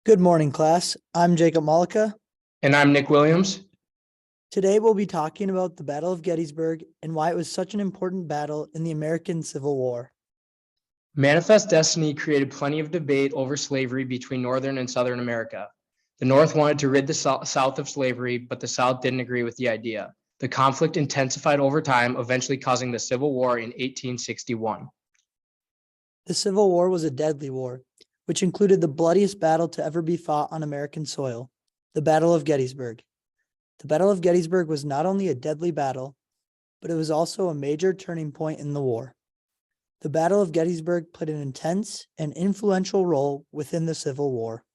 Good morning, class. I'm Jacob Malika. And I'm Nick Williams. Today we'll be talking about the Battle of Gettysburg and why it was such an important battle in the American Civil War. Manifest Destiny created plenty of debate over slavery between Northern and Southern America. The North wanted to rid the South of slavery, but the South didn't agree with the idea. The conflict intensified over time, eventually causing the Civil War in 1861. The Civil War was a deadly war, which included the bloodiest battle to ever be fought on American soil, the Battle of Gettysburg. The Battle of Gettysburg was not only a deadly battle, but it was also a major turning point in the war. The Battle of Gettysburg played an intense and influential role within the Civil War.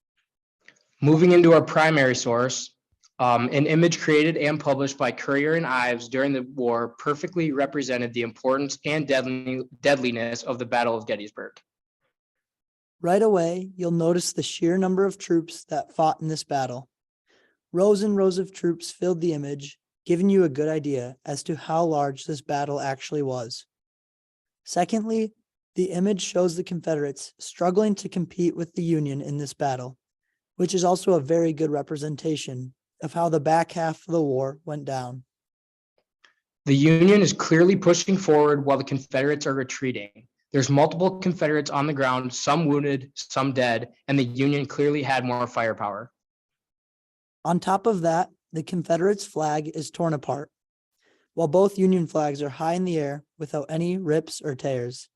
Moving into our primary source, an image created and published by Currier and Ives during the war perfectly represented the importance and deadliness of the Battle of Gettysburg. Right away, you'll notice the sheer number of troops that fought in this battle. Rows and rows of troops filled the image, giving you a good idea as to how large this battle actually was. Secondly, the image shows the Confederates struggling to compete with the Union in this battle, which is also a very good representation of how the back half of the war went down. The Union is clearly pushing forward while the Confederates are retreating. There's multiple Confederates on the ground, some wounded, some dead, and the Union clearly had more firepower. On top of that, the Confederates' flag is torn apart, while both Union flags are high in the air without any rips or tears.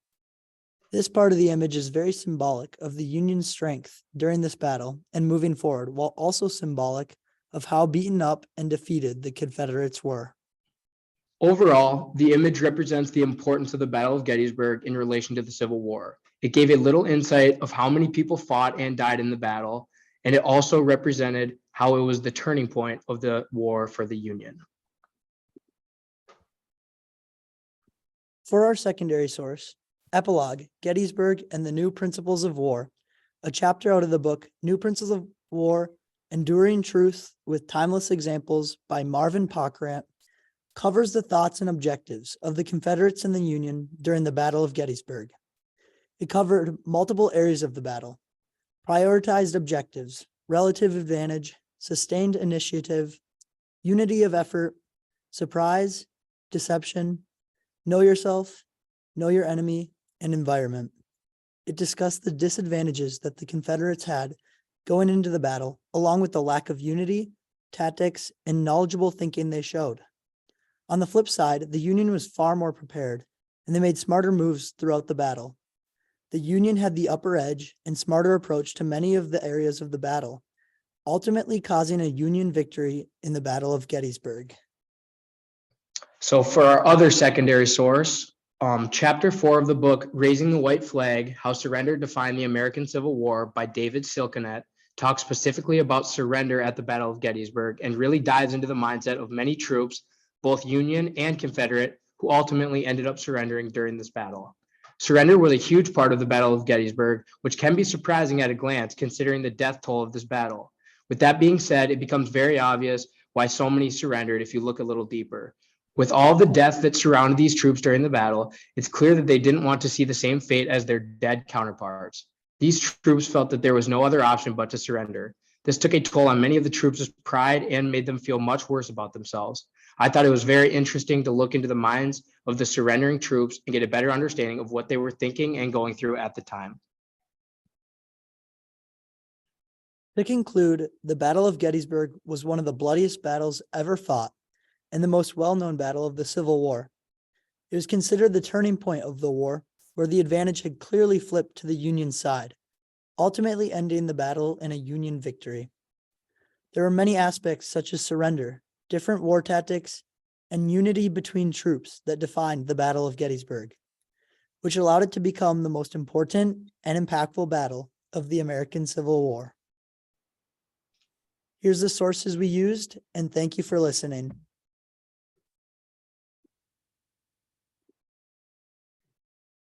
This part of the image is very symbolic of the Union's strength during this battle and moving forward, while also symbolic of how beaten up and defeated the Confederates were. Overall, the image represents the importance of the Battle of Gettysburg in relation to the Civil War. It gave a little insight of how many people fought and died in the battle, and it also represented how it was the turning point of the war for the Union. For our secondary source, Epilogue, Gettysburg and the New Principles of War, a chapter out of the book New Principles of War, Enduring Truth with Timeless Examples by Marvin Pockrant, covers the thoughts and objectives of the Confederates and the Union during the Battle of Gettysburg. It covered multiple areas of the battle, prioritized objectives, relative advantage, sustained initiative, unity of effort, surprise, deception, know yourself, know your enemy, and environment. It discussed the disadvantages that the Confederates had going into the battle, along with the lack of unity, tactics, and knowledgeable thinking they showed. On the flip side, the Union was far more prepared, and they made smarter moves throughout the battle. The Union had the upper edge and smarter approach to many of the areas of the battle, ultimately causing a Union victory in the Battle of Gettysburg. So for our other secondary source, Chapter 4 of the book, Raising the White Flag, How Surrender Defined the American Civil War by David Silkenet, talks specifically about surrender at the Battle of Gettysburg and really dives into the mindset of many troops, both Union and Confederate, who ultimately ended up surrendering during this battle. Surrender was a huge part of the Battle of Gettysburg, which can be surprising at a glance considering the death toll of this battle. With that being said, it becomes very obvious why so many surrendered if you look a little deeper. With all the death that surrounded these troops during the battle, it's clear that they didn't want to see the same fate as their dead counterparts. These troops felt that there was no other option but to surrender. This took a toll on many of the troops' pride and made them feel much worse about themselves. I thought it was very interesting to look into the minds of the surrendering troops and get a better understanding of what they were thinking and going through at the time. To conclude, the Battle of Gettysburg was one of the bloodiest battles ever fought and the most well-known battle of the Civil War. It was considered the turning point of the war, where the advantage had clearly flipped to the Union side, ultimately ending the battle in a Union victory. There were many aspects such as surrender, different war tactics, and unity between troops that defined the Battle of Gettysburg, which allowed it to become the most important and impactful battle of the American Civil War. Here's the sources we used, and thank you for listening.